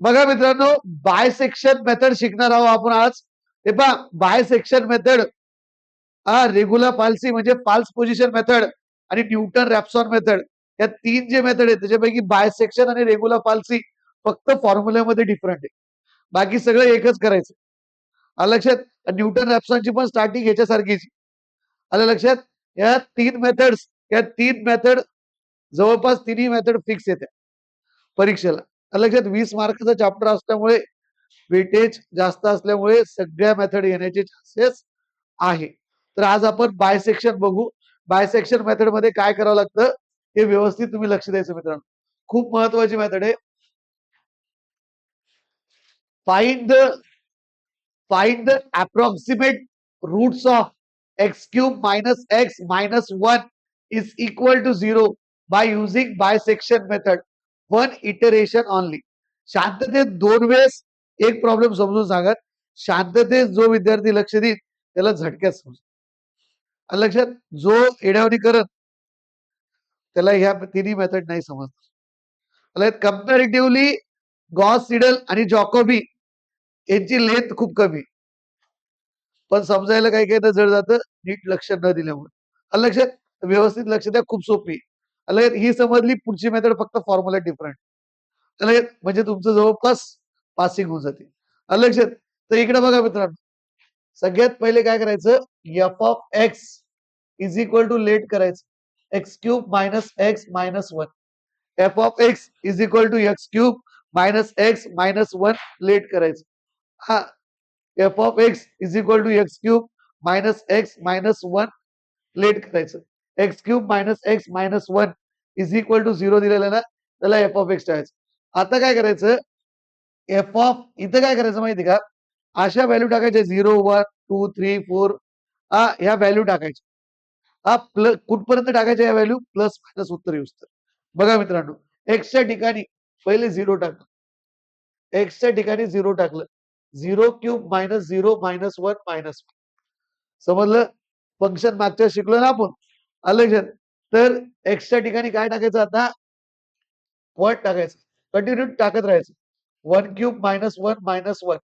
बघा मित्रांनो, bisection method शिकणार आहोत आपण आज. हे पहा, बायसेक्शन मेथड रेग्युलर फाल्सी म्हणजे फाल्स पोझिशन मेथड आणि न्यूटन रॅप्सॉन मेथड, या तीन जे मेथड आहेत त्याच्यापैकी बायसेक्शन आणि रेग्युलर फाल्सी फक्त फॉर्म्युल्यामध्ये डिफरंट आहे. बाकी सगळं एकच करायचं. आलं लक्षात? न्यूटन रॅप्सॉनची पण स्टार्टिंग ह्याच्यासारखीच. आलं लक्षात? या तीन मेथड जवळपास तिन्ही मेथड फिक्स येते परीक्षेला. आलं लक्षात? 20 मार्काचा चॅप्टर असल्यामुळे वेटेज जास्त असल्यामुळे सगळ्या मेथड येण्याचे चान्सेस आहे. तर आज आपण बायसेक्शन बघू. बायसेक्शन मेथड मध्ये काय करावं लागतं हे व्यवस्थित तुम्ही लक्ष द्यायचं मित्रांनो. खूप महत्वाची मेथड आहे. Find the approximate roots of x cube minus x minus 1 is equal to 0 by using bisection method. One iteration only. शांततेत दोन वेळेस एक प्रॉब्लेम समजून सांगत. शांततेत जो विद्यार्थी लक्ष देईल त्याला झटक्यात समजेल. लक्षात? जो एडावणी करत त्याला ह्या तिन्ही मेथड नाही समजत. कम्पॅरेटिव्हली गॉस सिडल आणि जॉकोबी यांची लेंथ खूप कमी, पण समजायला काही काही जड जातं नीट लक्ष न दिल्यामुळे. लक्षात? व्यवस्थित लक्ष द्या, खूप सोपी. ही समजली, पुढची मेथड फक्त फॉर्म्युला डिफरंट. म्हणजे तुमचं जवळपास पासिंग होऊन जाते. लक्षात? तर इकडे बघा मित्रांनो, सगळ्यात पहिले काय करायचं, F of x is equal to let करायचं x cube minus x minus 1. F of x is equal to x cube minus x minus 1 let करायचं. हा, f of x is equal to x cube minus x minus 1 let करायचं. X cube minus x minus 1 is equal to 0 दिलेलं ना, त्याला F of x टाकायचं. आता काय करायचं, एफ ऑफ इथं काय करायचं माहिती का, अशा व्हॅल्यू टाकायच्या 0 1 2 3 4 ह्या व्हॅल्यू टाकायच्या. प्लस कुठपर्यंत टाकायच्या या व्हॅल्यू, प्लस मायनस उत्तर येऊस तर. बघा मित्रांनो, एक्सच्या ठिकाणी पहिले 0 टाकलं, एक्सच्या ठिकाणी 0 टाकलं, 0 क्यूब मायनस 0 मायनस 1 मायनस 1. समजलं? फंक्शन मागच्या शिकलो ना आपण. आलं? तर एक्सच्या ठिकाणी काय टाकायचं, आता 1 टाकायचं, कंटिन्यू टाकत राहायचं. 1 क्यूब मायनस 1 मायनस 1,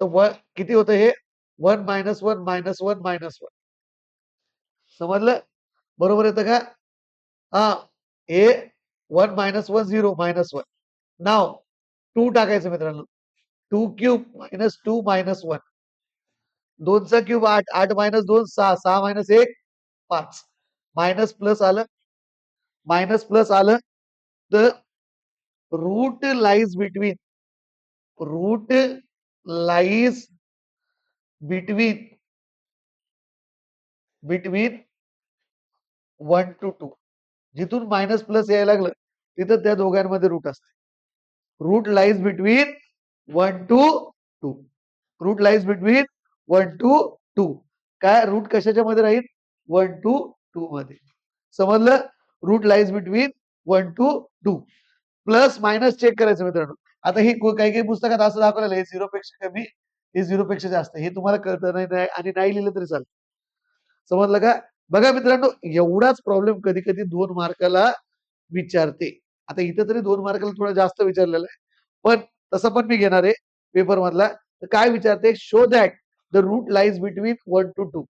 तर किती होतं हे, 1 मायनस 1 मायनस 1 मायनस 1. समजलं? बरोबर येतं का? हे 1 मायनस 1 0 मायनस 1. नाव 2 टाकायचं मित्रांनो, 2 क्यूब मायनस 2 मायनस 1. 2 चा cube 8, 8 minus 2 6, 6 minus 1 5. Minus plus आलं, मायनस प्लस आलं, तर root lies between between 1 to 2. जिथून मायनस प्लस यायला लागलं तिथं त्या दोघांमध्ये रूट असते. Root lies between 1 to 2. Root lies between 1 to 2. काय रूट कशाच्या मध्ये राहील, 1 to 2 मध्ये. समजलं? Root lies between 1 to 2. Plus minus check करायचं मित्रांनो. आता ही काही काही पुस्तकात असं दाखवलेलं आहे 0 पेक्षा कमी, हे 0 पेक्षा जास्त. हे तुम्हाला कळतं नाही आणि नाही लिहिलं तरी चालतं. समजलं का? बघा मित्रांनो, एवढाच प्रॉब्लेम कधी कधी 2 मार्काला विचारते. आता इथं तरी 2 मार्काला थोडा जास्त विचारलेला आहे, पण तसं पण मी घेणार आहे पेपर मधला. तर काय विचारते, show that the root lies between 1 to 2.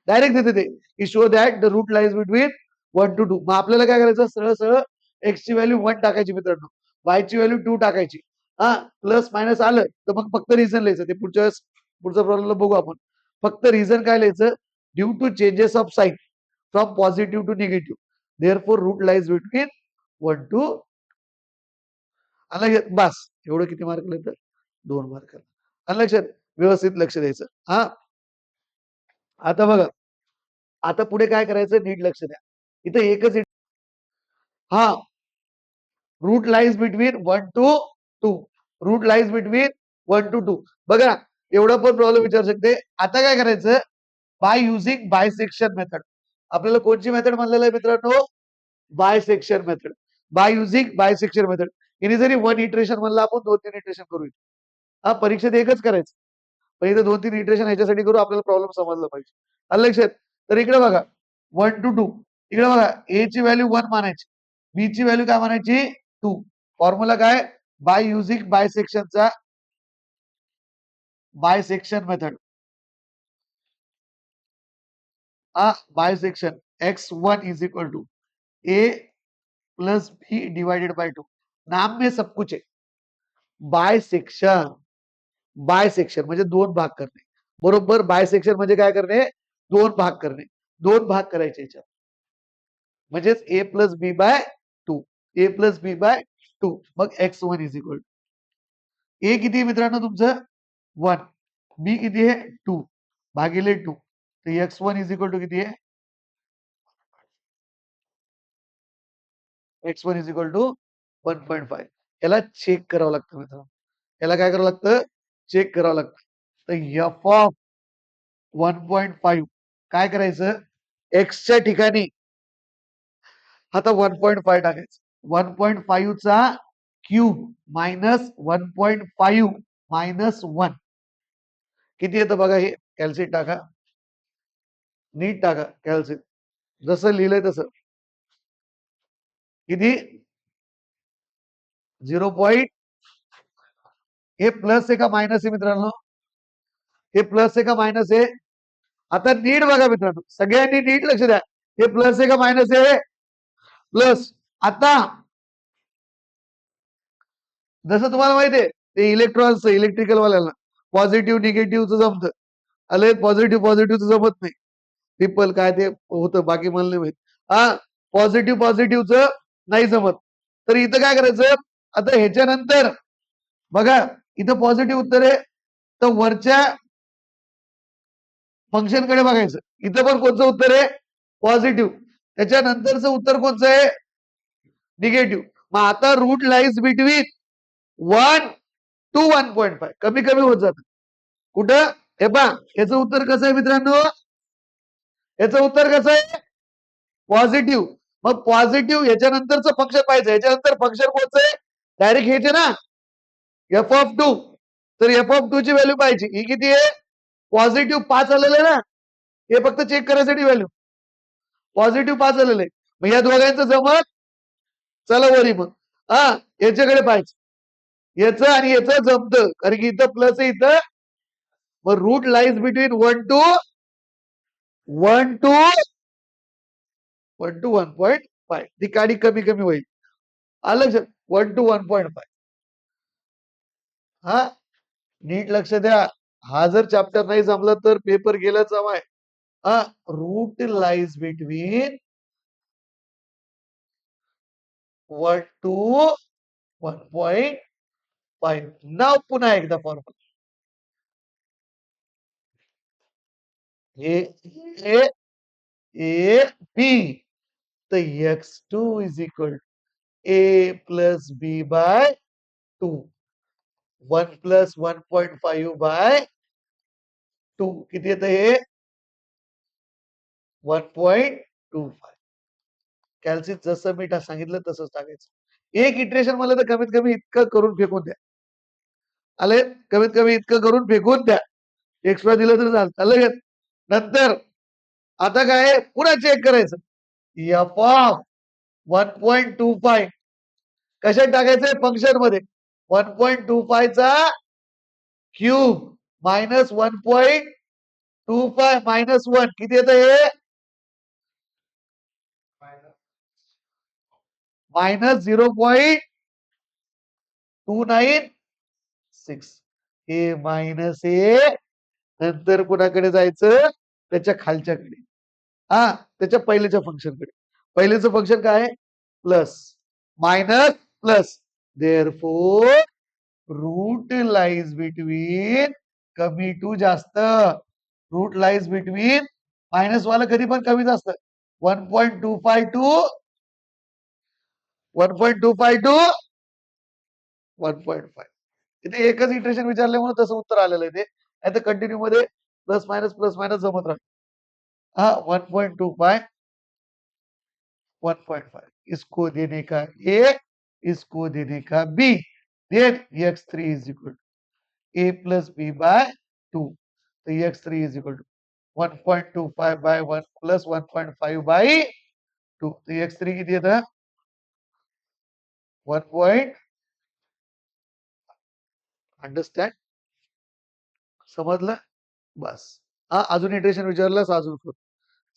Direct देते ते की show that the root lies between 1 to 2. मग आपल्याला काय करायचं, सरळ सरळ एक्स ची व्हॅल्यू 1 टाकायची मित्रांनो, वाय ची व्हॅल्यू 2 टाकायची. प्लस मायनस आलं तर मग फक्त रिझन लिहायचं. ते पुढच्या प्रॉब्लेमला बघू आपण. फक्त रिझन काय लिहायचं, due to changes of sign from positive to negative, therefore root lies between 1 to. बस एवढं किती मार्क येतं, 2 मार्काला. लक्षात? व्यवस्थित लक्ष द्यायचं. आता बघा, आता पुढे काय करायचं, नीट लक्ष द्या. इथं एकच हा, root lies between 1 to 2. Root lies between 1 to 2. बघा, एवढा पण प्रॉब्लेम विचारू शकते. आता काय करायचं, बाय युझिंग बायसेक्शन मेथड. आपल्याला कोणची मेथड म्हणलेलं आहे मित्रांनो, bisection method. Bye using bisection method. इथे जरी 1 इटरेशन म्हणलं आपण, 2-3 इटरेशन करू. परीक्षेत एकच करायचं, पण इथे 2-3 इटरेशन ह्याच्यासाठी करू, आपल्याला प्रॉब्लेम समजलं पाहिजे. लक्षात? तर इकडे बघा 1 to 2. इकडे बघा, ए ची व्हॅल्यू 1 मानायची, बी ची व्हॅल्यू काय मानायची, 2. फॉर्म्युला काय, by using bisection method. Bisection x1 is equal to A plus B divided by 2. नाम में सब कुछ है. बायसेक्शन बायसेक्शन म्हणजे दोन भाग करणे. बरोबर. बायसेक्शन म्हणजे काय करणे? दोन भाग करणे. दोन भाग करायचे याच्यात. म्हणजेच ए plus B by 2. A plus B by 2. मग x1 इज इक्वल टू ए किती आहे मित्रांनो तुमचं? 1. बी किती आहे? 2 भागिले 2. तर x1 इज इक्वल टू किती आहे? x1 is equal to 1.5. याला चेक करावं लागतं मित्रांनो. याला काय करावं लागतं? चेक करावं लागतं. तर एफ ऑफ 1.5 काय करायचं? एक्सच्या ठिकाणी आता 1.5 टाकायचं. 1.5 चा क्यूब मायनस 1.5 मायनस 1 किती येतं बघा. हे कॅल्सिट टाका. नीट टाका कॅल्सिट. जसं लिहिलंय तसं. किती? 0. हे प्लस आहे का मायनस आहे मित्रांनो? हे प्लस आहे का मायनस आहे? आता नीट बघा मित्रांनो. सगळ्यांनी नीट लक्ष द्या. हे प्लस आहे का मायनस आहे? प्लस. आता जसं तुम्हाला माहिती आहे ते इलेक्ट्रॉन्स इलेक्ट्रिकल वाल्याला पॉझिटिव्ह निगेटिव्हचं जमतं. आले पॉझिटिव्ह जमत नाही. ट्रिपल काय ते होतं बाकी मला नाही माहित. पॉझिटिव्हचं नाही जमत. तर इथं काय करायचं? आता ह्याच्यानंतर बघा इथं पॉझिटिव्ह उत्तर आहे. तर वरच्या फंक्शन कडे बघायचं. इथं पण कोणतं उत्तर आहे? पॉझिटिव्ह. त्याच्यानंतरचं उत्तर कोणतं आहे? निगेटिव्ह. मग आता रूट लाईज बिटवीन 1 to 1.5 कमी कमी होत जात. कुठं? हे पहा याचं उत्तर कसं आहे मित्रांनो? याचं उत्तर कसं आहे? पॉझिटिव्ह. मग पॉझिटिव्ह याच्यानंतरचं फंक्शन पाहिजे. याच्यानंतर फंक्शन कोणतं आहे? डायरेक्ट हेच आहे ना, एफ ऑफ 2. तर एफ ऑफ 2 ची व्हॅल्यू पाहिजे. ही किती आहे? पॉझिटिव्ह 5 आलेलं आहे ना. हे फक्त चेक करायसाठी व्हॅल्यू. पॉझिटिव्ह 5 आलेलं आहे. मग या दोघांचं जमत. चला वरी मग याच्याकडे पाहिजे. याचं आणि याचं जमतं कारण की इथं प्लस आहे इथं. मग रूट लाईज बिटवीन 1 to 1.5. ठिकाणी कमी कमी होईल. आलं 1 to 1.5. हा नीट लक्ष द्या. हा जर चॅप्टर नाही जमला तर पेपर गेलाच हवाय. Root lies between 1 to 1.5. नाव पुन्हा एकदा फॉर्म्युला. A B. तर x2 is equal A plus B by 2. 1 plus 1.5 by 2 किती येतं हे? 1.25. कॅल्सिट जसं मी सांगितलं तसंच टाकायचं. एक इटरेशन मला तर कमीत कमी इतकं करून फेकून द्या. आले कमीत कमी इतकं करून फेकून द्या. एक्स्ट्रा दिलं तर चालतं. लगेच नंतर आता काय पुन्हा चेक करायचं. एफ ऑफ 1.25 कशात टाकायचंय? फंक्शन मध्ये. 1.25 चा क्यूब मायनस 1.25 मायनस 1 किती येतं हे? मायनस 0.296. हे मायनस हे नंतर कुणाकडे जायचं? त्याच्या खालच्याकडे. त्याच्या पहिल्याच्या फंक्शनकडे. पहिलेचं फंक्शन काय आहे? Plus minus plus. Therefore root lies between कमी टू जास्त. रूट लाईज बिटवीन मायनस वाला कधी पण कमी जास्त. 1.25 टू 1.25 टू 1.5. इथे एकच इटरेशन विचारल्यामुळे तसं उत्तर आलेलं आहे ते. नाही तर कंटिन्यू मध्ये प्लस मायनस जमत राहत. 1.25 1.5 इसको देने का ए, इसको देने का b. Then x3 is equal to A plus B by 2. तो x3 is equal to 1.25 by 1 plus 1.5 by 2. तो x3 किती येतं? 1. अंडरस्टँड? समजलं? बस. हा अजून इटरेशन विचारलंस अजून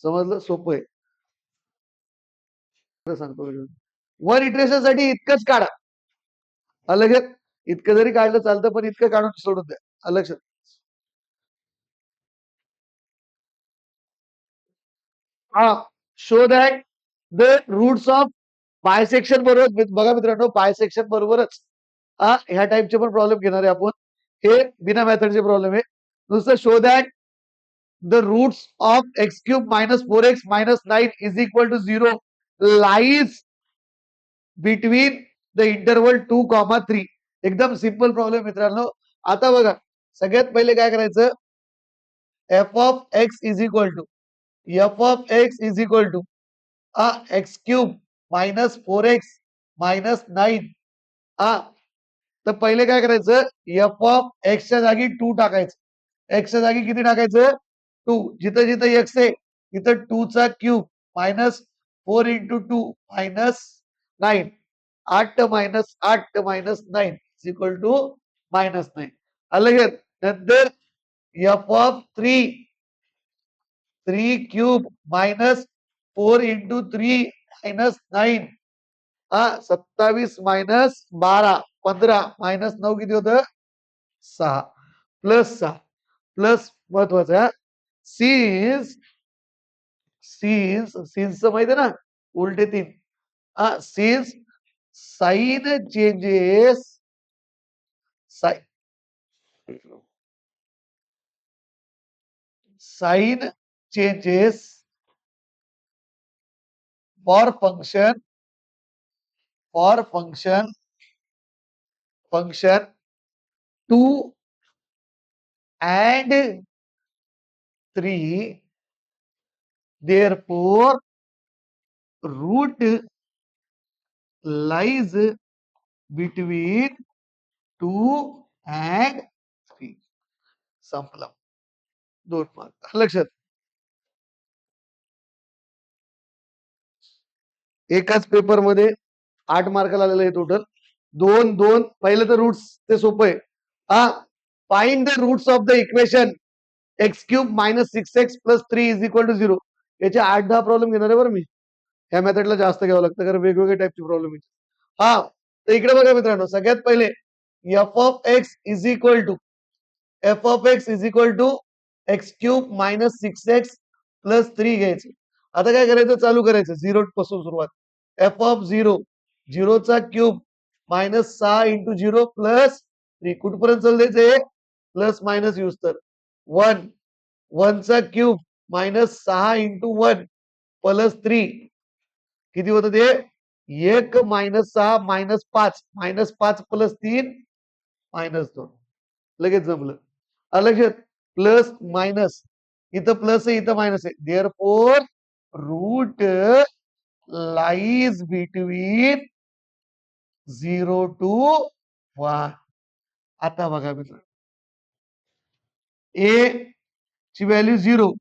समजलं? सोपं आहे. सांगतो वन इटरेशन साठी इतकंच काढा. अलग इतकं जरी काढलं चालतं, पण इतकं काढून सोडून द्या. अलग हा show that the roots of bisection बरोबर बघा मित्रांनो, बायसेक्शन बरोबरच ह्या टाईपचे पण प्रॉब्लेम घेणार आहे आपण. हे बिना मेथडचे प्रॉब्लेम आहे. नुसतं show that the roots of x cube minus 4x minus 9 is equal to 0 lies between the interval 2,3. एकदम सिंपल प्रॉब्लेम मित्रांनो. आता बघा, सगळ्यात पहिले काय करायचं, F of x is equal to x cube minus 4x minus 9. तर पहिले काय करायचं, एफ ऑफ एक्सच्या जागी 2 टाकायचं. एक्सच्या जागी किती टाकायचं, 2. जिथं जिथं एक्स आहे तिथं 2 चा cube minus 4 into 2 minus 9. 8 minus 8 minus 9 is equal to minus 9. अलग नंतर F of 3 cube minus 4 into 3 minus 9. 27 minus 12 15 minus 9 किती होतं, 6 प्लस 6 प्लस महत्वाचं सीन्स सीन्स सीन्स माहिती आहे ना, उलटे 3. Signs sign changes sign changes for function function 2 and 3, therefore root lies between 2 and 3. संपला. 2 मार्क. लक्षात, एकाच पेपर मध्ये 8 मार्क आलेले आहे टोटल. 2 2 पहिले तर रूट्स ते सोपं आहे. Find the roots of the equation x cube minus 6x plus 3 is equal to 0. याचे 8-10 प्रॉब्लेम घेणार आहे बरं मी. ह्या मेथडला जास्त घ्यावं लागतं, कारण वेगवेगळे टाईपचे प्रॉब्लेम आहेत. तर इकडे बघा मित्रांनो, सगळ्यात पहिले F of x is equal to x cube minus 6x plus 3 घ्यायचं. आता काय करायचं, चालू करायचं 0 पासून सुरुवात. एफ ऑफ 0 चा क्यूब मायनस 6 इंटू 0 प्लस 3. कुठपर्यंत चालू द्यायचे, प्लस मायनस यूज तर 1 चा क्यूब मायनस 6 इंटू 1 प्लस 3 किती होतं ते, 1 मायनस 6 मायनस 5 प्लस 3 मायनस 2. लगेच जमलं. लक्षात, प्लस मायनस, इथं प्लस आहे इथं मायनस आहे. Therefore root lies between 0 to 1. आता बघा मित्र, ए ची व्हॅल्यू 0,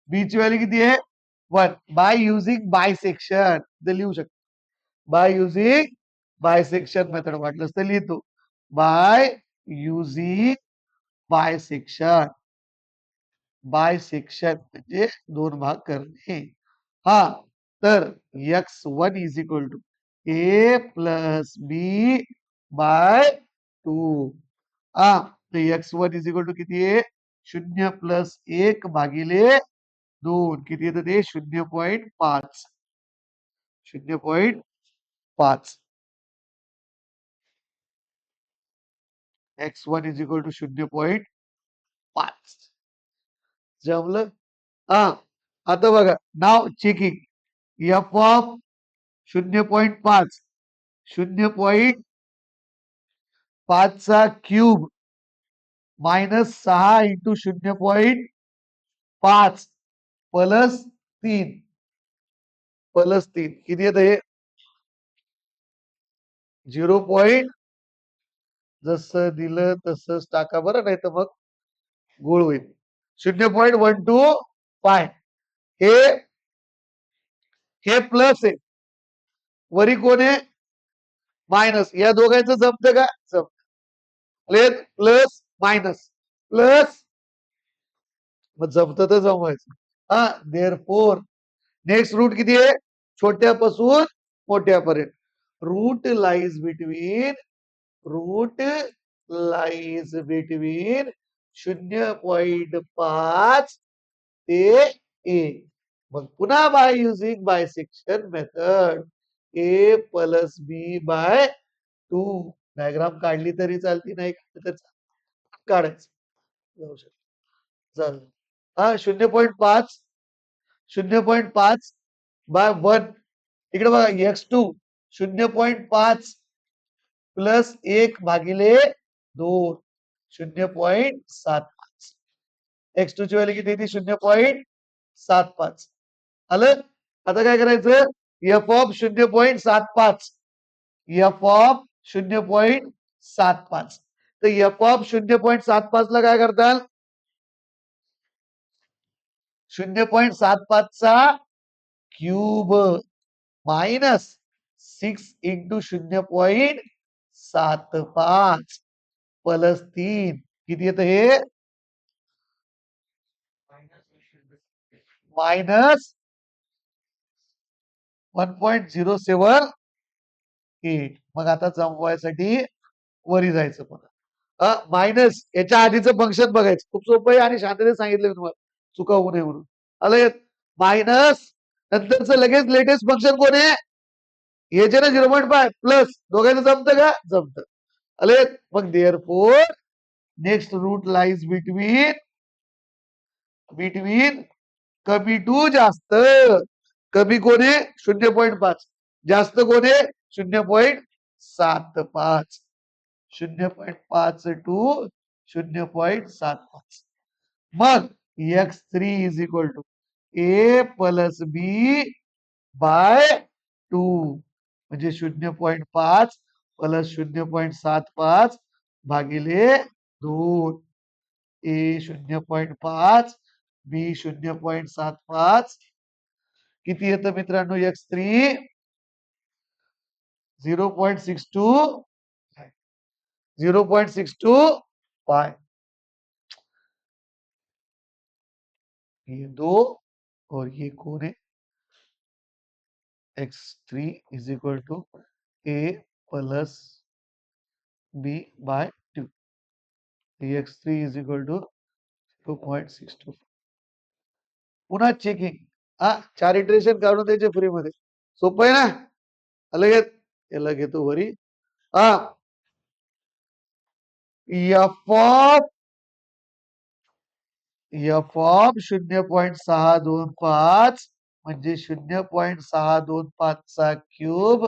बी ची व्हॅल्यू किती आहे 1. बाय युझिंग बायसेक्शन लिहू शकतो. बाय युझिंग बायसेक्शन मेथड वाटलं तर लिहितो. बाय युझिंग बायसेक्शन म्हणजे 2 भाग करणे. तर x1 is equal to A plus B by 2. तर x1 इज इक्वल टू किती आहे, 0 प्लस 1 भागिले 2 किती येतं ते 0.5. 0.5 x1 इज इक्वल टू 0.5. जमलं. आता बघा, नाव चेकिंग. एफ ऑफ 0.5 0.5 चा क्यूब मायनस 6 इंटू 0.5 प्लस 3 किती येत हे 0. जसं दिलं तसंच टाका बरं, नाही तर मग गोळ होईल. 0.125 हे प्लस आहे, वरी कोण आहे मायनस. या दोघांचं जमतं का, जमत. प्लस मायनस प्लस, मग जमतं तर जमवायचं. हा देअर फोर नेक्स्ट रूट किती आहे? छोट्यापासून मोठ्यापर्यंत. Root lies between root lies between 0.5 ते ए. मग पुन्हा by using bisection method A plus B by 2. Diagram काढली तरी चालती, नाही काढली तर काढायचं जाऊ शकत. चालेल. हा 0.5 0.5 बाय 1. इकडे बघा x2 0.5 प्लस 1/2 0.75. x2 ची व्हॅल्यू किती येते? 0.75. आलं. आता काय करायचं? F of 0.75 F of 0.75. तर एफ ऑफ 0.75 ला काय करताल? 0.75 चा क्यूब मायनस 6 इंटू 0.75 प्लस 3 किती येतं हे? मायनस 1.078. मग आता जमवायसाठी वरी जायचं पुन्हा. मायनस याच्या आधीचं फंक्शन बघायचं. खूप सोपं आहे आणि शांततेत सांगितलं मी तुम्हाला, चुका होऊ नये म्हणून. आलं मायनस नंतरचं लगेच लेटेस्ट फंक्शन कोण आहे? हे जे ना 0.5 प्लस दोघांचं जमतं का? जमतं. आले. मग therefore next root lies between कमी टू जास्त. कमी कोण आहे? 0.5. जास्त कोण आहे? 0.75. 0.5 टू 0.75. मग x3 is equal to A plus B by 2 म्हणजे 0.5 प्लस 0.75 भागिले 2. ए 0.5 बी 0.75 किती येतं मित्रांनो? x3 0.62 ये दो और ये कौन है? x3 is equal to A plus B by 2. x3 is equal to 0.62. पुन्हा चेकिंग. हा 4 इटरेशन काढून द्यायचे फ्री मध्ये. सोपं आहे ना? अलग याला घेतो वरी. हा एफ ऑफ 0.625 म्हणजे 0.625 चा cube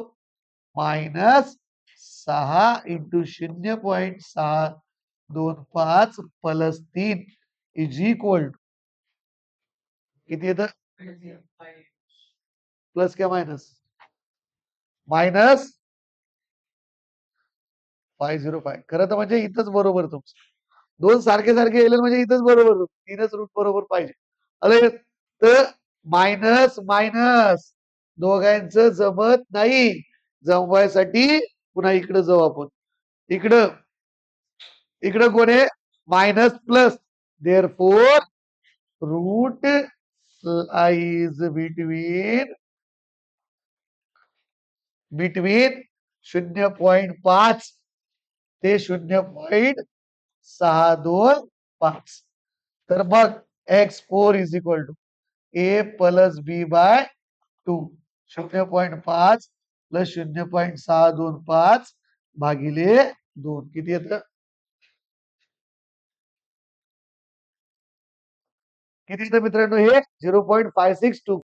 minus 6 into 0.625 plus 3 is equal to किती येतं? प्लस क्या मायनस? मायनस 505. खरं तर म्हणजे इथंच बरोबर तुमचं. दोन सारखे सारखे येईल म्हणजे इथंच बरोबर. तीनच रूट बरोबर पाहिजे. अरे तर मायनस मायनस दोघांचं जमत नाही. जमवायसाठी पुन्हा इकडे जाऊ आपण. इकडं इकडं कोण आहे? Minus plus. Therefore root lies between 0.5 ते 0.625. तर मग x4 is equal to A plus B by 2. 0.5 plus 0.625 भागिले 2 किती येतं? किती येतं मित्रांनो? हे 0.562.